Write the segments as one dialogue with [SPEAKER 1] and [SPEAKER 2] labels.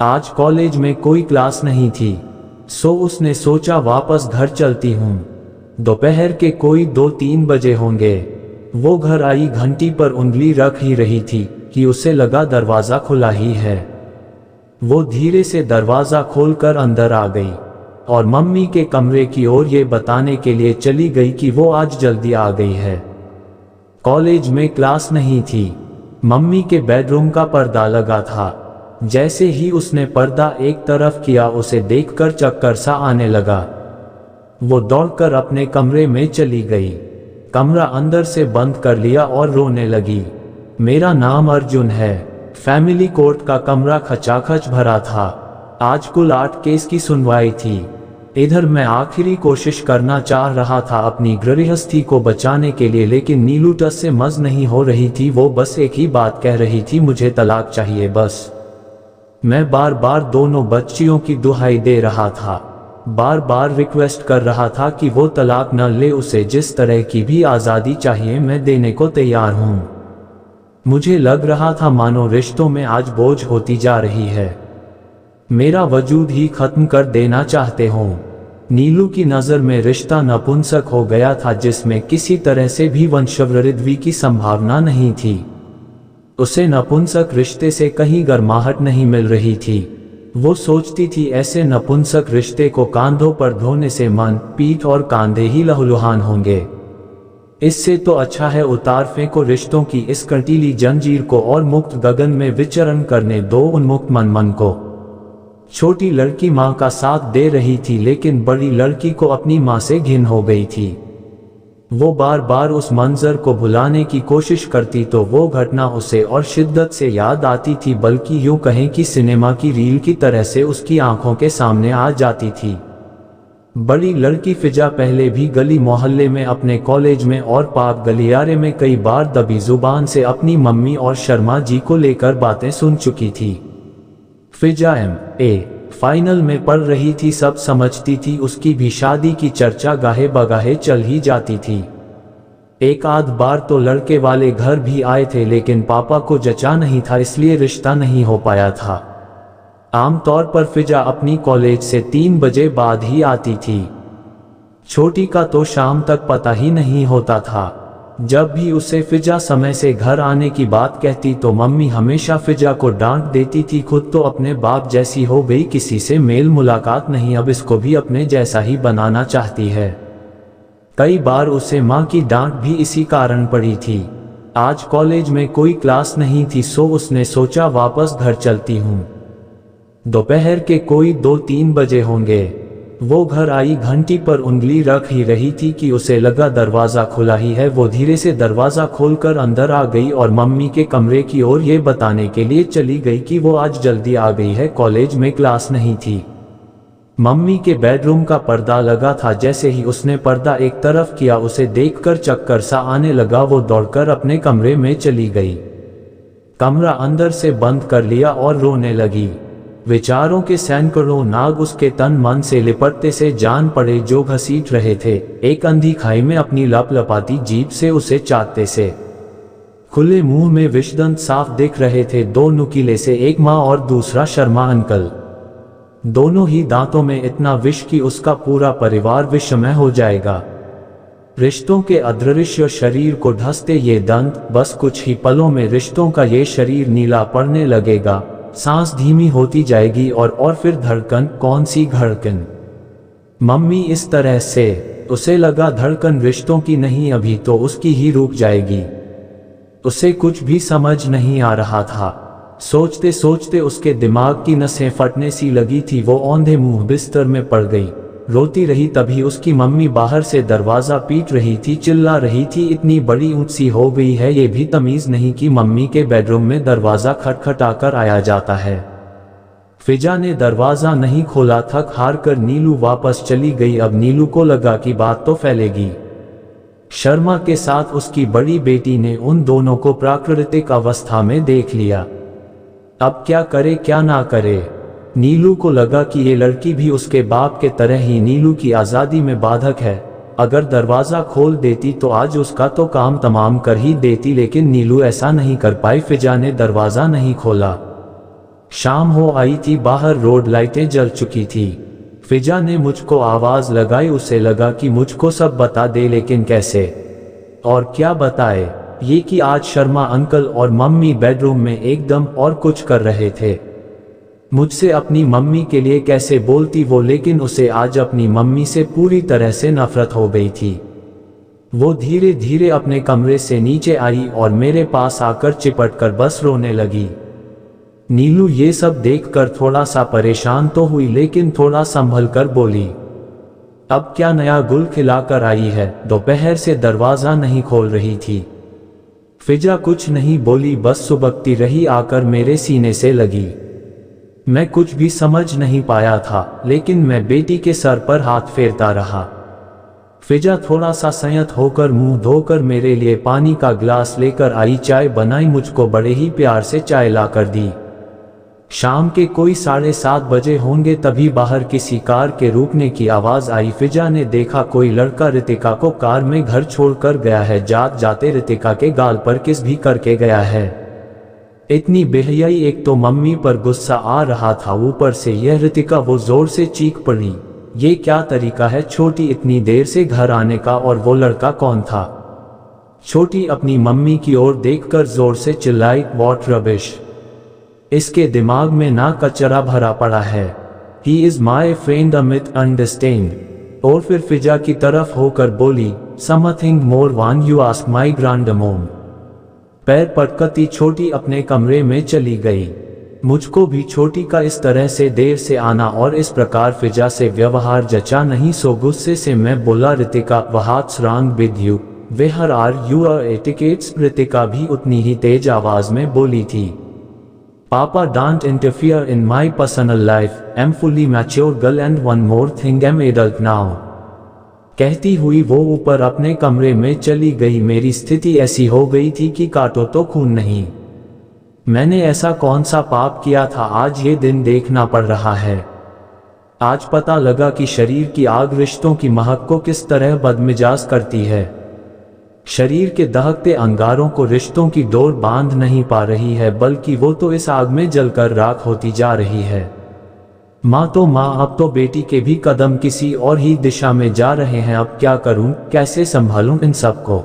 [SPEAKER 1] आज कॉलेज में कोई क्लास नहीं थी, सो उसने सोचा वापस घर चलती हूँ। दोपहर के कोई 2-3 बजे होंगे। वो घर आई, घंटी पर उंगली रख ही रही थी कि उसे लगा दरवाज़ा खुला ही है। वो धीरे से दरवाज़ा खोलकर अंदर आ गई और मम्मी के कमरे की ओर ये बताने के लिए चली गई कि वो आज जल्दी आ गई है। कॉलेज में क्लास नहीं थी। मम्मी के बेडरूम का पर्दा लगा था। जैसे ही उसने पर्दा एक तरफ किया, उसे देखकर चक्कर सा आने लगा। वो दौड़कर अपने कमरे में चली गई, कमरा अंदर से बंद कर लिया और रोने लगी। मेरा नाम अर्जुन है। फैमिली कोर्ट का कमरा खचाखच भरा था। आज कुल 8 केस की सुनवाई थी। इधर मैं आखिरी कोशिश करना चाह रहा था अपनी गृहस्थी को बचाने के लिए, लेकिन नीलू टस से मज नहीं हो रही थी। वो बस एक ही बात कह रही थी, मुझे तलाक चाहिए बस। मैं बार बार दोनों बच्चियों की दुहाई दे रहा था, बार बार रिक्वेस्ट कर रहा था कि वो तलाक न ले, उसे जिस तरह की भी आज़ादी चाहिए मैं देने को तैयार हूँ। मुझे लग रहा था मानो रिश्तों में आज बोझ होती जा रही है, मेरा वजूद ही खत्म कर देना चाहते हो। नीलू की नज़र में रिश्ता नपुंसक हो गया था, जिसमें किसी तरह से भी वंशवृद्धि की संभावना नहीं थी। उसे नपुंसक रिश्ते से कहीं गर्माहट नहीं मिल रही थी। वो सोचती थी ऐसे नपुंसक रिश्ते को कांधों पर ढोने से मन, पीठ और कांधे ही लहूलुहान होंगे। इससे तो अच्छा है उतार फेंको रिश्तों की इस कंटीली जंजीर को और मुक्त गगन में विचरण करने दो उन्मुक्त मन को। छोटी लड़की माँ का साथ दे रही थी, लेकिन बड़ी लड़की को अपनी माँ से घिन हो गई थी। वो बार बार उस मंजर को भुलाने की कोशिश करती तो वो घटना उसे और शिद्दत से याद आती थी, बल्कि यूं कहें कि सिनेमा की रील की तरह से उसकी आंखों के सामने आ जाती थी। बड़ी लड़की फिजा पहले भी गली मोहल्ले में, अपने कॉलेज में और पाक गलियारे में कई बार दबी जुबान से अपनी मम्मी और शर्मा जी को लेकर बातें सुन चुकी थी। फिजा MA फाइनल में पढ़ रही थी, सब समझती थी। उसकी भी शादी की चर्चा गाहे बगाहे चल ही जाती थी। एक आध बार तो लड़के वाले घर भी आए थे, लेकिन पापा को जचा नहीं था, इसलिए रिश्ता नहीं हो पाया था। आमतौर पर फिजा अपनी कॉलेज से 3 बजे बाद ही आती थी। छोटी का तो शाम तक पता ही नहीं होता था। जब भी उसे फिजा समय से घर आने की बात कहती तो मम्मी हमेशा फिजा को डांट देती थी, खुद तो अपने बाप जैसी हो गई, किसी से मेल मुलाकात नहीं, अब इसको भी अपने जैसा ही बनाना चाहती है। कई बार उसे माँ की डांट भी इसी कारण पड़ी थी। आज कॉलेज में कोई क्लास नहीं थी, सो उसने सोचा वापस घर चलती हूँ। दोपहर के कोई 2-3 बजे होंगे। वो घर आई, घंटी पर उंगली रख ही रही थी कि उसे लगा दरवाज़ा खुला ही है। वो धीरे से दरवाज़ा खोलकर अंदर आ गई और मम्मी के कमरे की ओर ये बताने के लिए चली गई कि वो आज जल्दी आ गई है, कॉलेज में क्लास नहीं थी। मम्मी के बेडरूम का पर्दा लगा था। जैसे ही उसने पर्दा एक तरफ किया, उसे देखकर चक्कर सा आने लगा। वो दौड़कर अपने कमरे में चली गई, कमरा अंदर से बंद कर लिया और रोने लगी। विचारों के सैकड़ों नाग उसके तन मन से लिपटते से जान पड़े, जो घसीट रहे थे एक अंधी खाई में अपनी लपलपाती जीभ से उसे चाटते से। खुले मुंह में विषदंत साफ दिख रहे थे, 2 नुकीले से, एक माँ और दूसरा शर्मा अंकल। दोनों ही दांतों में इतना विष कि उसका पूरा परिवार विषमय हो जाएगा। रिश्तों के अदृश्य शरीर को ढसते ये दंत, बस कुछ ही पलों में रिश्तों का ये शरीर नीला पड़ने लगेगा। सांस धीमी होती जाएगी और फिर धड़कन, कौन सी धड़कन? मम्मी इस तरह से, उसे लगा धड़कन रिश्तों की नहीं, अभी तो उसकी ही रुक जाएगी। उसे कुछ भी समझ नहीं आ रहा था। सोचते सोचते उसके दिमाग की नसें फटने सी लगी थी। वो औंधे मुंह बिस्तर में पड़ गई, रोती रही। तभी उसकी मम्मी बाहर से दरवाजा पीट रही थी, चिल्ला रही थी, इतनी बड़ी ऊंची हो गई है, ये भी तमीज नहीं कि मम्मी के बेडरूम में दरवाजा खटखटाकर आया जाता है। फिजा ने दरवाजा नहीं खोला। थक हार कर नीलू वापस चली गई। अब नीलू को लगा कि बात तो फैलेगी। शर्मा के साथ उसकी बड़ी बेटी ने उन दोनों को प्राकृतिक अवस्था में देख लिया। अब क्या करे क्या ना करे। नीलू को लगा कि ये लड़की भी उसके बाप के तरह ही नीलू की आज़ादी में बाधक है। अगर दरवाज़ा खोल देती तो आज उसका तो काम तमाम कर ही देती, लेकिन नीलू ऐसा नहीं कर पाई। फिजा ने दरवाज़ा नहीं खोला। शाम हो आई थी, बाहर रोड लाइटें जल चुकी थी। फिजा ने मुझको आवाज लगाई। उसे लगा कि मुझको सब बता दे, लेकिन कैसे और क्या बताए। ये कि आज शर्मा अंकल और मम्मी बेडरूम में एकदम और कुछ कर रहे थे। मुझसे अपनी मम्मी के लिए कैसे बोलती वो, लेकिन उसे आज अपनी मम्मी से पूरी तरह से नफरत हो गई थी। वो धीरे धीरे अपने कमरे से नीचे आई और मेरे पास आकर चिपट कर बस रोने लगी। नीलू ये सब देखकर थोड़ा सा परेशान तो हुई, लेकिन थोड़ा संभल कर बोली, अब क्या नया गुल खिलाकर आई है? दोपहर से दरवाजा नहीं खोल रही थी। फिजा कुछ नहीं बोली, बस सुबकती रही, आकर मेरे सीने से लगी। मैं कुछ भी समझ नहीं पाया था, लेकिन मैं बेटी के सर पर हाथ फेरता रहा। फिजा थोड़ा सा संयत होकर मुंह धोकर मेरे लिए पानी का ग्लास लेकर आई, चाय बनाई, मुझको बड़े ही प्यार से चाय लाकर दी। शाम के कोई 7:30 बजे होंगे, तभी बाहर किसी कार के रुकने की आवाज आई। फिजा ने देखा कोई लड़का रितिका को कार में घर छोड़कर गया है। जाते जाते रितिका के गाल पर किस भी करके गया है। इतनी बेहयाई, एक तो मम्मी पर गुस्सा आ रहा था, ऊपर से यह रितिका। वो जोर से चीख पड़ी, ये क्या तरीका है छोटी इतनी देर से घर आने का? और वो लड़का कौन था? छोटी अपनी मम्मी की ओर देखकर जोर से चिल्लाई, व्हाट रबिश। इसके दिमाग में ना कचरा भरा पड़ा है। He is my friend Amit, understand. और फिर फिजा की तरफ होकर बोली, something more one you ask my grandmom. पैर पटकती छोटी अपने कमरे में चली गई। मुझको भी छोटी का इस तरह से देर से आना और इस प्रकार फिजा से व्यवहार जचा नहीं, सो गुस्से से मैं बोला, Ritika what's wrong with you, where are your etiquettes. Ritika भी उतनी ही तेज आवाज में बोली थी, पापा don't interfere in my personal life, am fully mature girl and one more thing, am adult now. कहती हुई वो ऊपर अपने कमरे में चली गई। मेरी स्थिति ऐसी हो गई थी कि काटो तो खून नहीं। मैंने ऐसा कौन सा पाप किया था, आज ये दिन देखना पड़ रहा है। आज पता लगा कि शरीर की आग रिश्तों की महक को किस तरह बदमिजाज करती है। शरीर के दहकते अंगारों को रिश्तों की डोर बांध नहीं पा रही है, बल्कि वो तो इस आग में जलकर राख होती जा रही है। माँ तो माँ, अब तो बेटी के भी कदम किसी और ही दिशा में जा रहे हैं। अब क्या करूं, कैसे संभालूं इन सबको?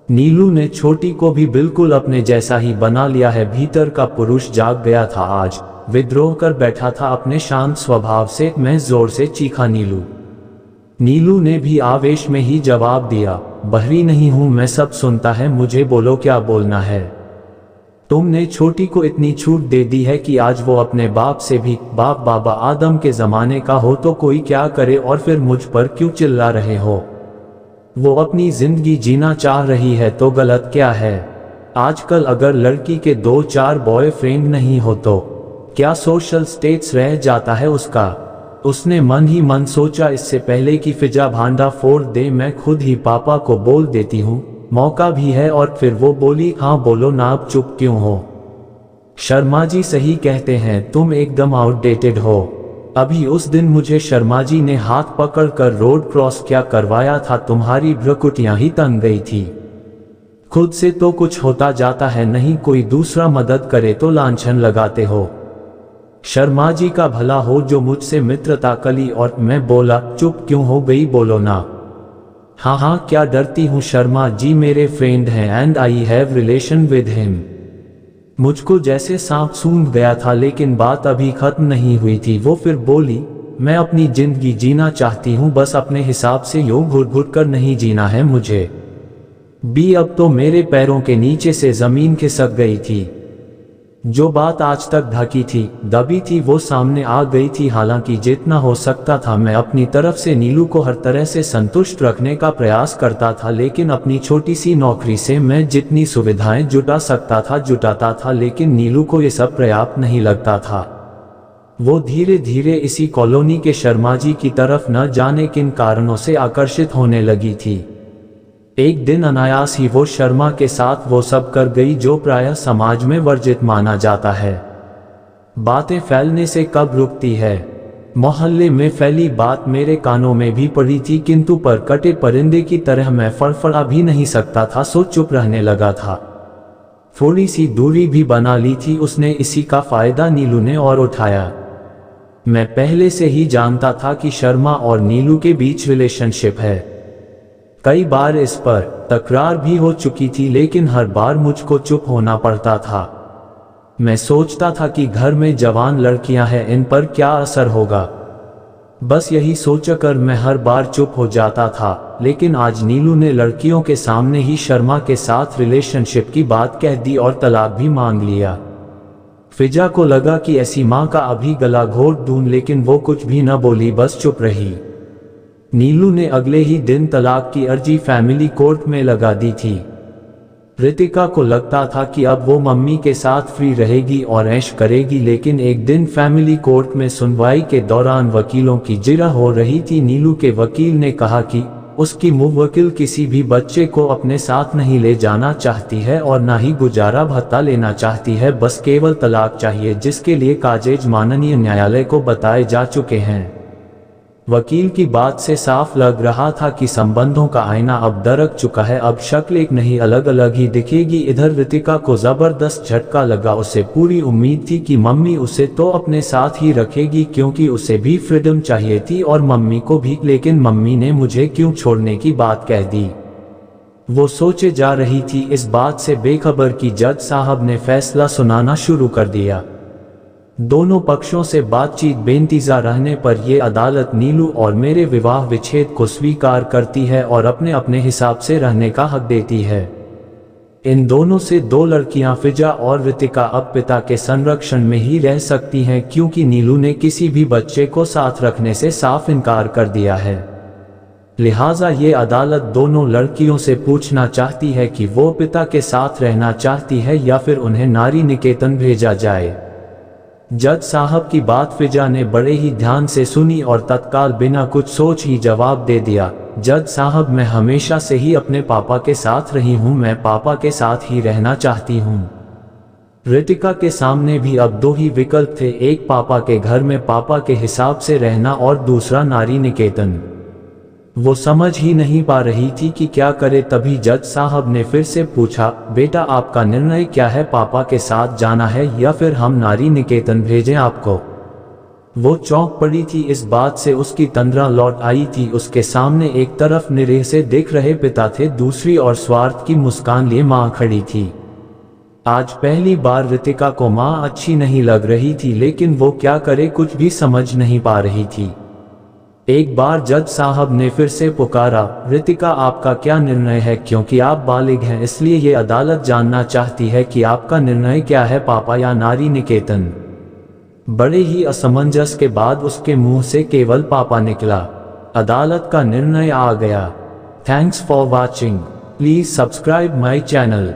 [SPEAKER 1] नीलू ने छोटी को भी बिल्कुल अपने जैसा ही बना लिया है। भीतर का पुरुष जाग गया था, आज विद्रोह कर बैठा था अपने शांत स्वभाव से। मैं जोर से चीखा, नीलू। नीलू ने भी आवेश में ही जवाब दिया, बहरी नहीं हूं मैं, सब सुनता है, मुझे बोलो क्या बोलना है। तुमने छोटी को इतनी छूट दे दी है कि आज वो अपने बाप से भी, बाप बाबा आदम के जमाने का हो तो कोई क्या करे, और फिर मुझ पर क्यों चिल्ला रहे हो? वो अपनी जिंदगी जीना चाह रही है तो गलत क्या है? आजकल अगर लड़की के 2-4 बॉयफ्रेंड नहीं हो तो क्या सोशल स्टेटस रह जाता है उसका? उसने मन ही मन सोचा, इससे पहले कि फिजा भांडा फोड़ दे मैं खुद ही पापा को बोल देती हूँ, मौका भी है। और फिर वो बोली, हाँ बोलो ना, अब चुप क्यों हो? शर्मा जी सही कहते हैं, तुम एकदम आउटडेटेड हो। अभी उस दिन मुझे शर्मा जी ने हाथ पकड़कर रोड क्रॉस क्या करवाया था, तुम्हारी भ्रुकुटियां ही तंग गई थी। खुद से तो कुछ होता जाता है नहीं, कोई दूसरा मदद करे तो लांछन लगाते हो। शर्मा जी का भला हो जो मुझसे मित्रता कली। और मैं बोला, चुप क्यों हो गई, बोलो ना। हाँ हाँ क्या डरती हूँ, शर्मा जी मेरे फ्रेंड हैं and I have relation with him. मुझको जैसे सांप सूंघ गया था, लेकिन बात अभी खत्म नहीं हुई थी। वो फिर बोली, मैं अपनी जिंदगी जीना चाहती हूँ, बस अपने हिसाब से, यूं घुट घुट कर नहीं जीना है मुझे भी। अब तो मेरे पैरों के नीचे से जमीन खिसक गई थी। जो बात आज तक ढकी थी, दबी थी, वो सामने आ गई थी। हालांकि जितना हो सकता था मैं अपनी तरफ से नीलू को हर तरह से संतुष्ट रखने का प्रयास करता था, लेकिन अपनी छोटी सी नौकरी से मैं जितनी सुविधाएं जुटा सकता था जुटाता था, लेकिन नीलू को ये सब पर्याप्त नहीं लगता था। वो धीरे धीरे इसी कॉलोनी के शर्मा जी की तरफ न जाने किन कारणों से आकर्षित होने लगी थी। एक दिन अनायास ही वो शर्मा के साथ वो सब कर गई जो प्रायः समाज में वर्जित माना जाता है। बातें फैलने से कब रुकती है? मोहल्ले में फैली बात मेरे कानों में भी पड़ी थी, किंतु पर कटे परिंदे की तरह मैं फड़फड़ा भी नहीं सकता था, सो चुप रहने लगा था। थोड़ी सी दूरी भी बना ली थी उसने। इसी का फायदा नीलू ने और उठाया। मैं पहले से ही जानता था कि शर्मा और नीलू के बीच रिलेशनशिप है। कई बार इस पर तकरार भी हो चुकी थी, लेकिन हर बार मुझको चुप होना पड़ता था। मैं सोचता था कि घर में जवान लड़कियां हैं, इन पर क्या असर होगा। बस यही सोचकर मैं हर बार चुप हो जाता था। लेकिन आज नीलू ने लड़कियों के सामने ही शर्मा के साथ रिलेशनशिप की बात कह दी और तलाक भी मांग लिया। फिजा को लगा कि ऐसी मां का अभी गला घोट दूं, लेकिन वो कुछ भी न बोली, बस चुप रही। नीलू ने अगले ही दिन तलाक की अर्जी फैमिली कोर्ट में लगा दी थी। रितिका को लगता था कि अब वो मम्मी के साथ फ्री रहेगी और ऐश करेगी, लेकिन एक दिन फैमिली कोर्ट में सुनवाई के दौरान वकीलों की जिरह हो रही थी। नीलू के वकील ने कहा कि उसकी मुवक्किल किसी भी बच्चे को अपने साथ नहीं ले जाना चाहती है और ना ही गुजारा भत्ता लेना चाहती है, बस केवल तलाक चाहिए, जिसके लिए कागज माननीय न्यायालय को बताए जा चुके हैं। वकील की बात से साफ लग रहा था कि संबंधों का आईना अब दरक चुका है। अब शक्ल एक नहीं अलग अलग ही दिखेगी। इधर रितिका को जबरदस्त झटका लगा। उसे पूरी उम्मीद थी कि मम्मी उसे तो अपने साथ ही रखेगी, क्योंकि उसे भी फ्रीडम चाहिए थी और मम्मी को भी। लेकिन मम्मी ने मुझे क्यों छोड़ने की बात कह दी, वो सोचे जा रही थी। इस बात से बेखबर कि जज साहब ने फैसला सुनाना शुरू कर दिया। दोनों पक्षों से बातचीत बेनतीजा रहने पर यह अदालत नीलू और मेरे विवाह विच्छेद को स्वीकार करती है और अपने अपने हिसाब से रहने का हक देती है। इन दोनों से दो लड़कियां फिजा और रितिका अब पिता के संरक्षण में ही रह सकती हैं, क्योंकि नीलू ने किसी भी बच्चे को साथ रखने से साफ इनकार कर दिया है। लिहाजा ये अदालत दोनों लड़कियों से पूछना चाहती है कि वो पिता के साथ रहना चाहती है या फिर उन्हें नारी निकेतन भेजा जाए। जज साहब की बात फिजा ने बड़े ही ध्यान से सुनी और तत्काल बिना कुछ सोच ही जवाब दे दिया, जज साहब, मैं हमेशा से ही अपने पापा के साथ रही हूं, मैं पापा के साथ ही रहना चाहती हूं। रितिका के सामने भी अब दो ही विकल्प थे, एक पापा के घर में पापा के हिसाब से रहना और दूसरा नारी निकेतन। वो समझ ही नहीं पा रही थी कि क्या करे। तभी जज साहब ने फिर से पूछा, बेटा आपका निर्णय क्या है, पापा के साथ जाना है या फिर हम नारी निकेतन भेजें आपको? वो चौंक पड़ी थी। इस बात से उसकी तंद्रा लौट आई थी। उसके सामने एक तरफ निरीह से देख रहे पिता थे, दूसरी ओर स्वार्थ की मुस्कान लिए मां खड़ी थी। आज पहली बार रितिका को मां अच्छी नहीं लग रही थी, लेकिन वो क्या करे, कुछ भी समझ नहीं पा रही थी। एक बार जज साहब ने फिर से पुकारा, रितिका आपका क्या निर्णय है, क्योंकि आप बालिग हैं इसलिए ये अदालत जानना चाहती है कि आपका निर्णय क्या है, पापा या नारी निकेतन? बड़े ही असमंजस के बाद उसके मुंह से केवल पापा निकला। अदालत का निर्णय आ गया। Thanks for watching. Please subscribe my channel.